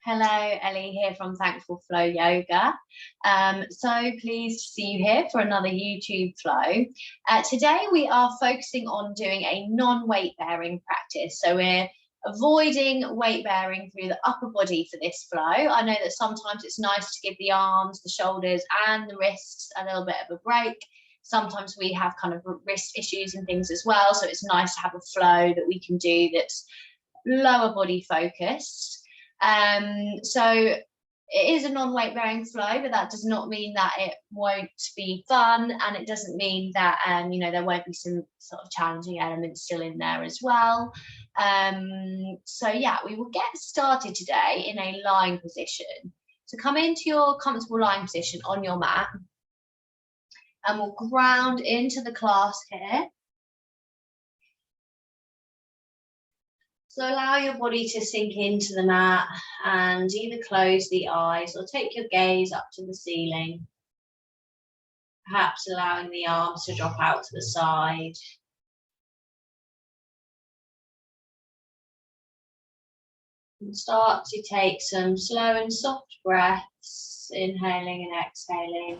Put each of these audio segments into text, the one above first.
Hello, Ellie here from Thankful Flow Yoga. So pleased to see you here for another YouTube flow. Today we are focusing on doing a non-weight bearing practice. So we're avoiding weight bearing through the upper body for this flow. I know that sometimes it's nice to give the arms, the shoulders and the wrists a little bit of a break. Sometimes we have kind of wrist issues and things as well. So it's nice to have a flow that we can do that's lower body focused. So it is a non-weight bearing flow, but that does not mean that it won't be fun, and it doesn't mean that there won't be some sort of challenging elements still in there as well. So yeah, we will get started today in a lying position. So come into your comfortable lying position on your mat, and we'll ground into the class here. So allow your body to sink into the mat and either close the eyes or take your gaze up to the ceiling, perhaps allowing the arms to drop out to the side. And start to take some slow and soft breaths, inhaling and exhaling.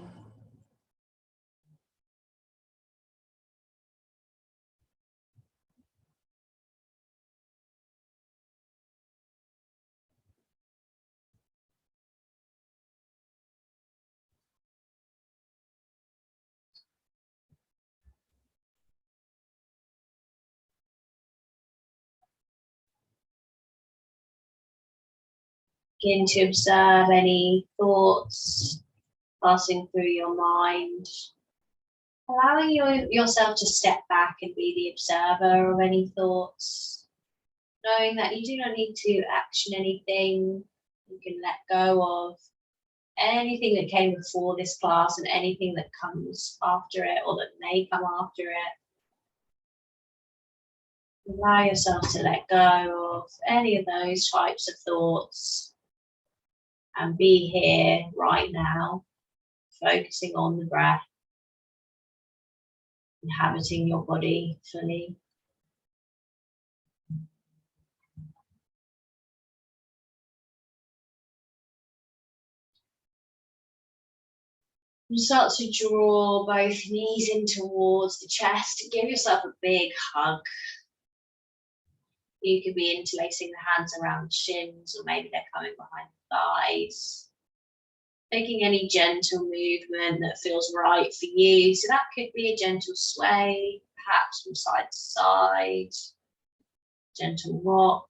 Begin to observe any thoughts passing through your mind, allowing yourself to step back and be the observer of any thoughts, knowing that you do not need to action anything. You can let go of anything that came before this class and anything that comes after it or that may come after it. Allow yourself to let go of any of those types of thoughts and be here right now, focusing on the breath, inhabiting your body fully. You start to draw both knees in towards the chest. Give yourself a big hug. You could be interlacing the hands around the shins, or maybe they're coming behind the thighs. Making any gentle movement that feels right for you. So that could be a gentle sway, perhaps from side to side, gentle rock.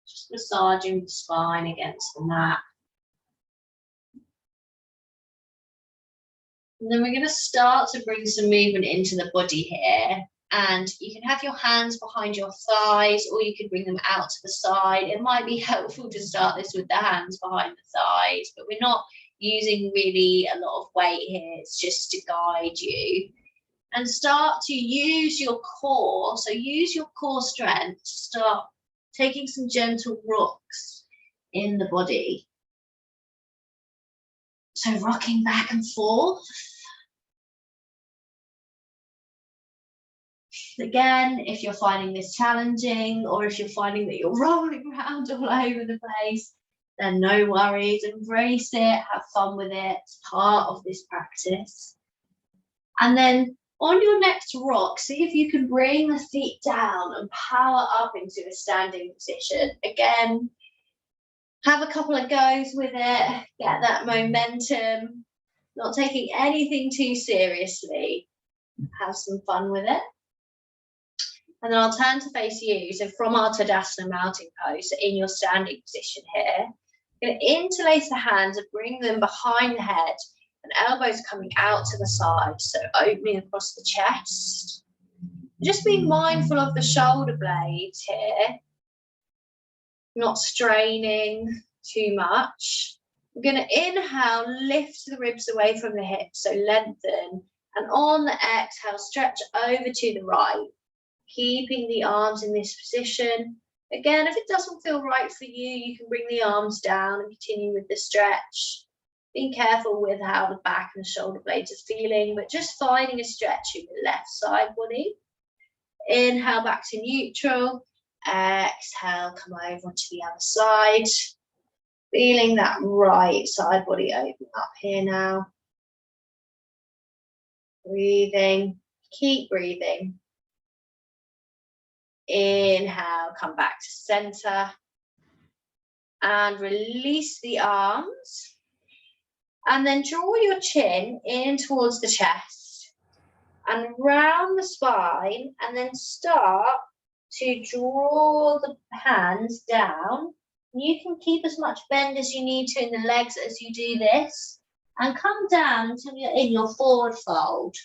Just massaging the spine against the mat. And then we're going to start to bring some movement into the body here. And you can have your hands behind your thighs, or you could bring them out to the side. It might be helpful to start this with the hands behind the thighs, but we're not using really a lot of weight here. It's just to guide you. And start to use your core. So use your core strength to start taking some gentle rocks in the body. So rocking back and forth. Again, if you're finding this challenging, or if you're finding that you're rolling around all over the place, then no worries, embrace it, have fun with it, it's part of this practice. And then on your next rock, see if you can bring the feet down and power up into a standing position. Again, have a couple of goes with it, get that momentum, not taking anything too seriously, have some fun with it. And then I'll turn to face you. So from our Tadasana mountain pose, so in your standing position here, you're going to interlace the hands and bring them behind the head and elbows coming out to the side. So opening across the chest. Just be mindful of the shoulder blades here, not straining too much. We're going to inhale, lift the ribs away from the hips, so lengthen. And on the exhale, stretch over to the right. Keeping the arms in this position, Again, if it doesn't feel right for you, you can bring the arms down and continue with the stretch. Being careful with how the back and the shoulder blades are feeling, but just finding a stretch in the left side body. Inhale back to neutral. Exhale, come over onto the other side. Feeling that right side body open up here now. Breathing, keep breathing. Inhale, come back to center. And release the arms. And then draw your chin in towards the chest. And round the spine. And then start to draw the hands down. You can keep as much bend as you need to in the legs as you do this. And come down until you're in your forward fold.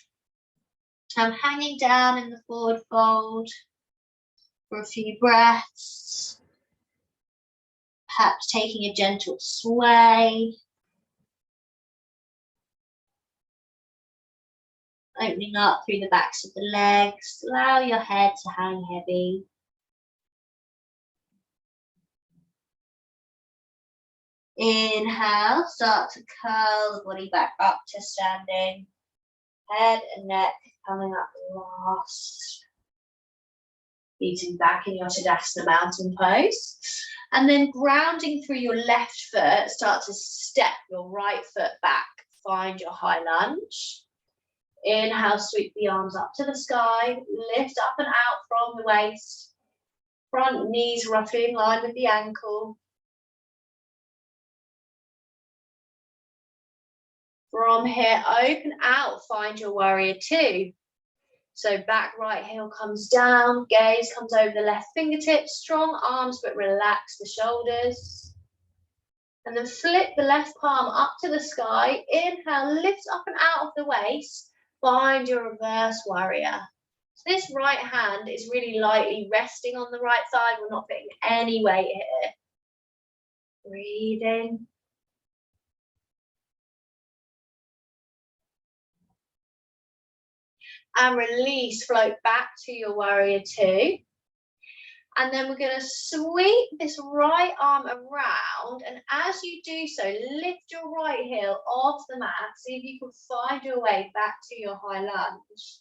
I'm hanging down in the forward fold for a few breaths. Perhaps taking a gentle sway. Opening up through the backs of the legs. Allow your head to hang heavy. Inhale, start to curl the body back up to standing. Head and neck coming up last. Beating back in your Tadasana mountain pose. And then grounding through your left foot, start to step your right foot back. Find your high lunge. Inhale, sweep the arms up to the sky. Lift up and out from the waist. Front knees roughly in line with the ankle. From here, open out, find your warrior two. So back right heel comes down, gaze comes over the left fingertips, strong arms but relax the shoulders. And then flip the left palm up to the sky. Inhale, lift up and out of the waist. Find your reverse warrior. So this right hand is really lightly resting on the right side. We're not putting any weight here. Breathing. And release, float back to your warrior two. And then we're going to sweep this right arm around. And as you do so, lift your right heel off the mat. See if you can find your way back to your high lunge.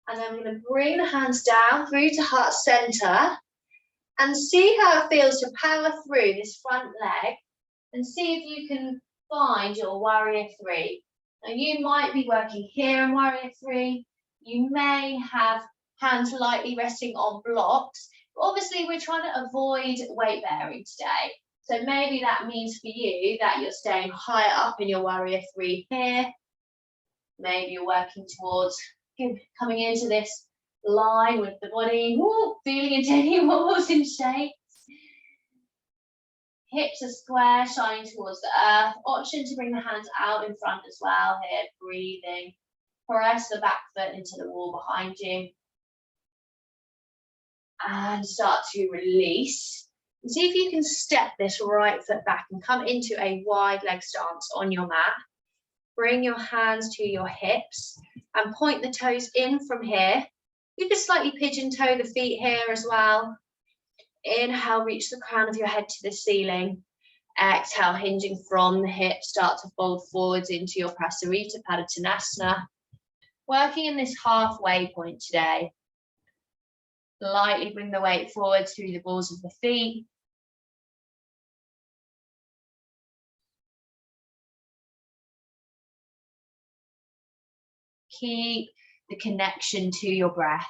And then we're going to bring the hands down through to heart center. And see how it feels to power through this front leg. And see if you can find your warrior three. Now you might be working here in warrior three. You may have hands lightly resting on blocks. But obviously we're trying to avoid weight bearing today. So maybe that means for you that you're staying higher up in your warrior three here. Maybe you're working towards coming into this line with the body, feeling into any walls and shapes. Hips are square, shining towards the earth. Option to bring the hands out in front as well here, breathing. Press the back foot into the wall behind you. And start to release. And see if you can step this right foot back and come into a wide leg stance on your mat. Bring your hands to your hips and point the toes in from here. You can slightly pigeon toe the feet here as well. Inhale, reach the crown of your head to the ceiling. Exhale, hinging from the hips, start to fold forwards into your Prasarita Padottanasana. Working in this halfway point today. Lightly bring the weight forward through the balls of the feet. Keep the connection to your breath.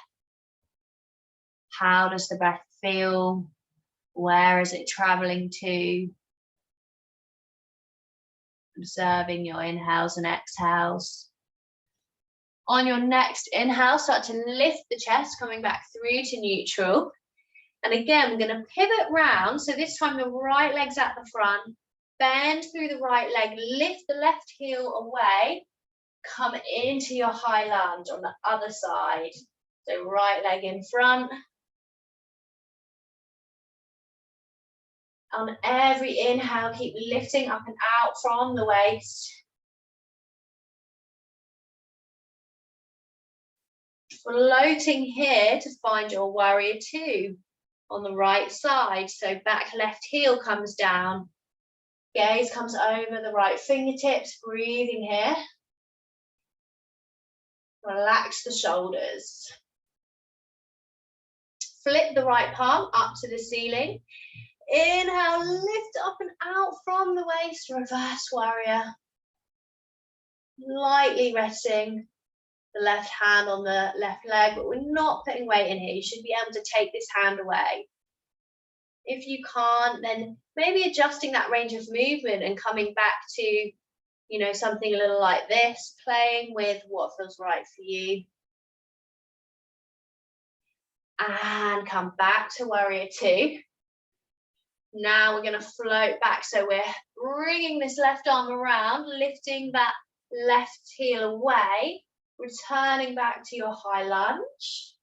How does the breath feel? Where is it traveling to? Observing your inhales and exhales. On your next inhale, start to lift the chest, coming back through to neutral. And again, we're going to pivot round. So this time the right leg's at the front. Bend through the right leg, lift the left heel away. Come into your high lunge on the other side. So right leg in front. On every inhale, keep lifting up and out from the waist. Floating here to find your warrior two on the right side. So back left heel comes down. Gaze comes over the right fingertips, breathing here. Relax the shoulders. Flip the right palm up to the ceiling. Inhale, lift up and out from the waist, reverse warrior. Lightly resting the left hand on the left leg, but we're not putting weight in here. You should be able to take this hand away. If you can't, then maybe adjusting that range of movement and coming back to, you know, something a little like this, playing with what feels right for you. And come back to warrior two. Now we're going to float back. So we're bringing this left arm around, lifting that left heel away, returning back to your high lunge.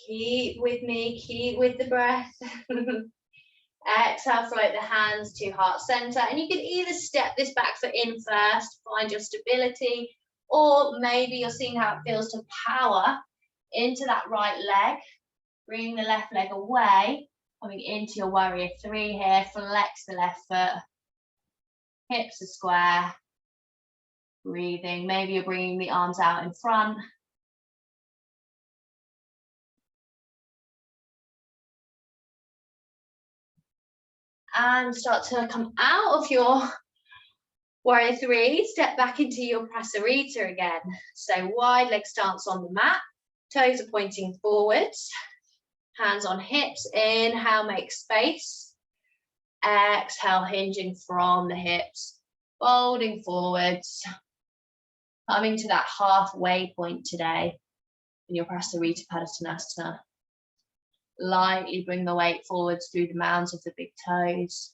Keep with me, keep with the breath. Exhale, float the hands to heart center. And you can either step this back foot in first, find your stability, or maybe you're seeing how it feels to power into that right leg, bring the left leg away, coming into your warrior three here, flex the left foot, hips are square, breathing, maybe you're bringing the arms out in front. And start to come out of your warrior three, step back into your prasarita again. So wide leg stance on the mat, toes are pointing forwards, hands on hips, inhale, make space. Exhale, hinging from the hips, folding forwards, coming to that halfway point today in your prasarita padottanasana. Lightly bring the weight forwards through the mounds of the big toes.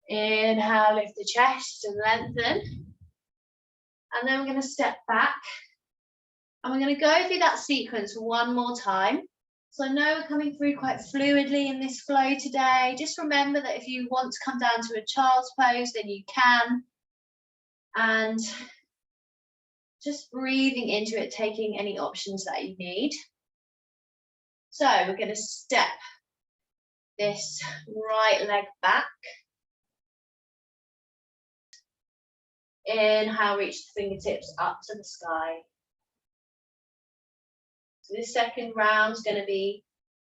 Inhale, lift the chest and lengthen. And then we're going to step back. And we're going to go through that sequence one more time. So I know we're coming through quite fluidly in this flow today. Just remember that if you want to come down to a child's pose, then you can. And just breathing into it, taking any options that you need. So we're going to step this right leg back. Inhale, reach the fingertips up to the sky. So this second round is going to be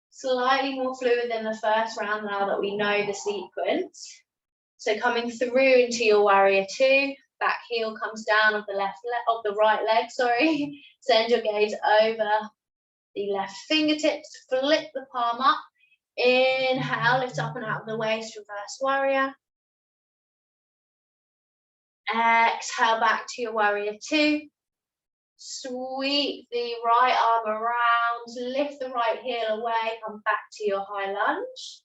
slightly more fluid than the first round now that we know the sequence. So coming through into your warrior two, back heel comes down of the the right leg, sorry. Send your gaze over the left fingertips, flip the palm up. Inhale, lift up and out of the waist, reverse warrior. Exhale, back to your warrior two. Sweep the right arm around, lift the right heel away, come back to your high lunge.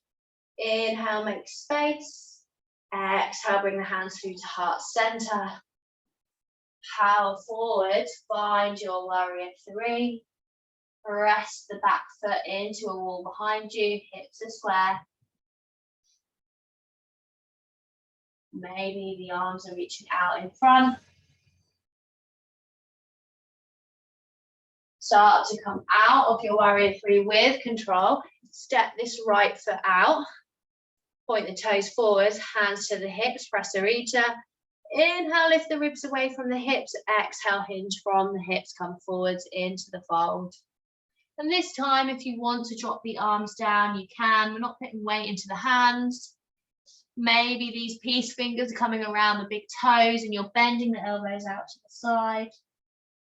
Inhale, make space. Exhale, bring the hands through to heart center. Power forward, find your warrior three. Press the back foot into a wall behind you, hips are square. Maybe the arms are reaching out in front. Start to come out of your warrior three with control. Step this right foot out. Point the toes forwards, hands to the hips, prasarita. Inhale, lift the ribs away from the hips. Exhale, hinge from the hips, come forwards into the fold. And this time, if you want to drop the arms down, you can. We're not putting weight into the hands. Maybe these peace fingers are coming around the big toes and you're bending the elbows out to the side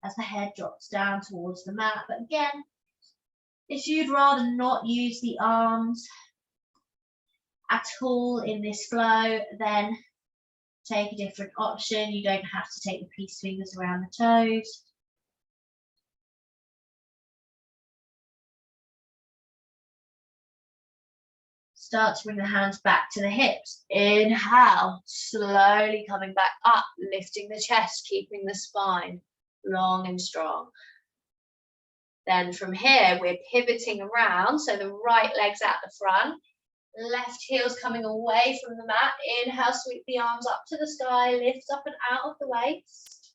as the head drops down towards the mat. But again, if you'd rather not use the arms at all in this flow, then take a different option. You don't have to take the peace fingers around the toes. Start to bring the hands back to the hips. Inhale, slowly coming back up, lifting the chest, keeping the spine long and strong. Then from here, we're pivoting around. So the right leg's at the front, left heel's coming away from the mat. Inhale, sweep the arms up to the sky, lift up and out of the waist.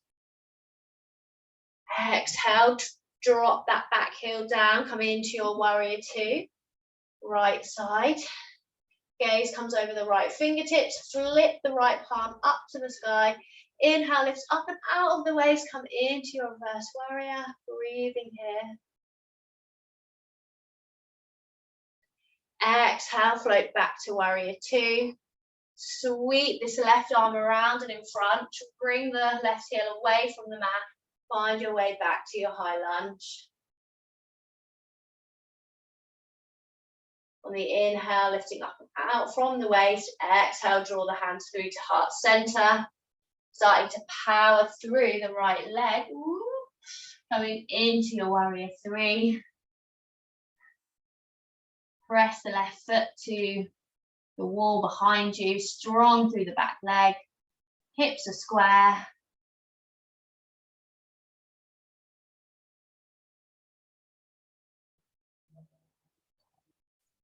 Exhale, drop that back heel down, come into your warrior two. Right side. Gaze comes over the right fingertips, flip the right palm up to the sky. Inhale, lift up and out of the waist, come into your reverse warrior, breathing here. Exhale, float back to warrior two. Sweep this left arm around and in front. Bring the left heel away from the mat. Find your way back to your high lunge. On the inhale, lifting up and out from the waist. Exhale, draw the hands through to heart center. Starting to power through the right leg. Coming into your warrior three. Press the left foot to the wall behind you. Strong through the back leg. Hips are square.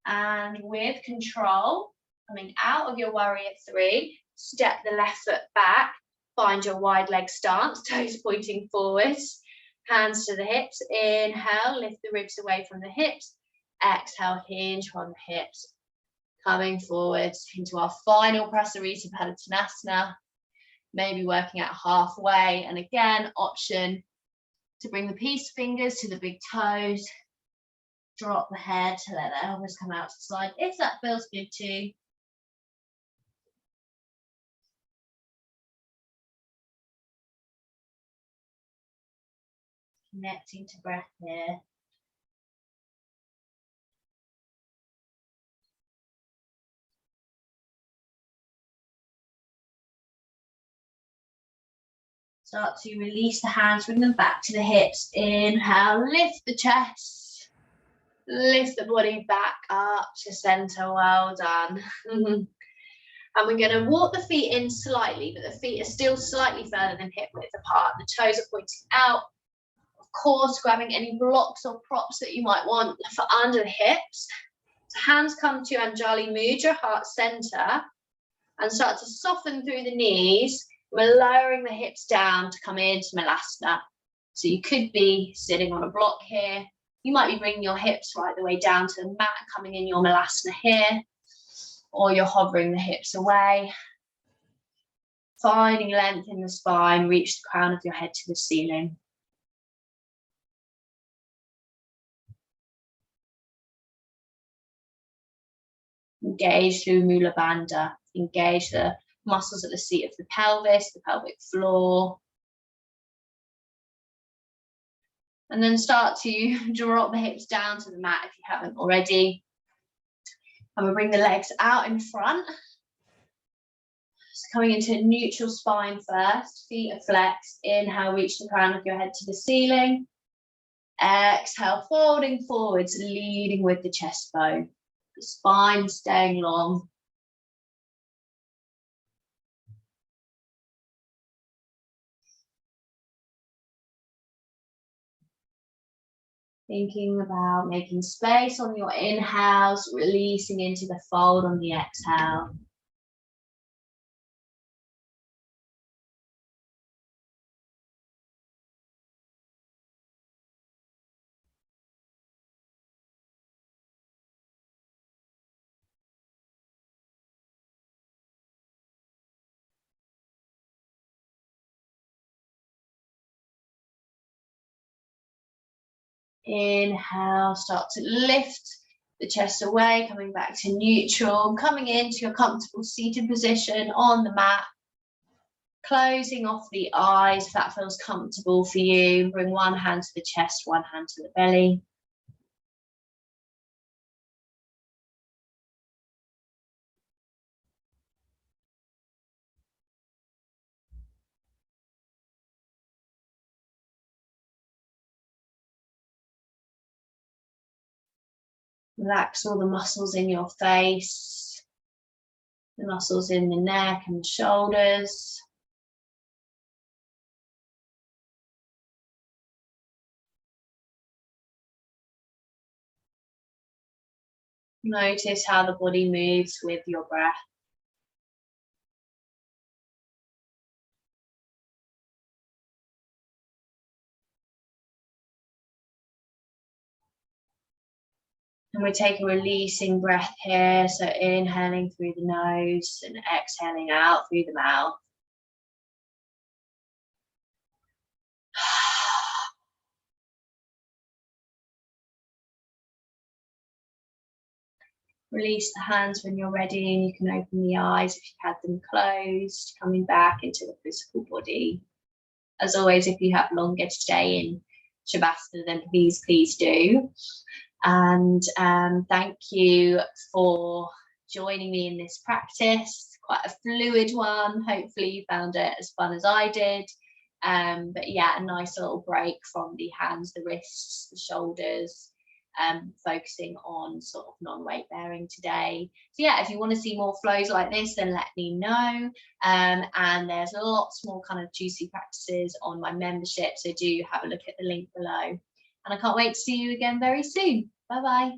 And with control, coming out of your warrior three, step the left foot back, find your wide leg stance, toes pointing forwards, hands to the hips. Inhale, lift the ribs away from the hips. Exhale, hinge on the hips. Coming forwards into our final Prasarita Padottanasana. Maybe working out halfway. And again, option to bring the peace fingers to the big toes. Drop the head to let the elbows come out to the side if that feels good too. Connecting to breath here. Start to release the hands, bring them back to the hips. Inhale, lift the chest. Lift the body back up to center. Well done. And we're going to walk the feet in slightly, but the feet are still slightly further than hip width apart. The toes are pointing out. Of course, grabbing any blocks or props that you might want for under the hips. So hands come to Anjali Mudra, heart center, and start to soften through the knees. We're lowering the hips down to come into Malasana. So you could be sitting on a block here. You might be bringing your hips right the way down to the mat, coming in your Malasana here, or you're hovering the hips away. Finding length in the spine, reach the crown of your head to the ceiling. Engage through Mula Bandha. Engage the muscles at the seat of the pelvis, the pelvic floor. And then start to drop the hips down to the mat if you haven't already. And we'll bring the legs out in front. So coming into neutral spine first, feet are flexed. Inhale, reach the crown of your head to the ceiling. Exhale, folding forwards, leading with the chest bone. The spine staying long. Thinking about making space on your inhales, releasing into the fold on the exhale. Inhale, start to lift the chest away, coming back to neutral, coming into your comfortable seated position on the mat. Closing off the eyes if that feels comfortable for you. Bring one hand to the chest, one hand to the belly. Relax all the muscles in your face, the muscles in the neck and the shoulders. Notice how the body moves with your breath. And we take a releasing breath here. So inhaling through the nose and exhaling out through the mouth. Release the hands when you're ready, and you can open the eyes if you've had them closed, coming back into the physical body. As always, if you have longer to stay in Shavasana, then please do. And thank you for joining me in this practice. Quite a fluid one. Hopefully you found it as fun as I did. But yeah, a nice little break from the hands, the wrists, the shoulders, focusing on sort of non-weight bearing today. So yeah, if you want to see more flows like this, then let me know. And there's lots more kind of juicy practices on my membership, so do have a look at the link below. And I can't wait to see you again very soon. Bye bye.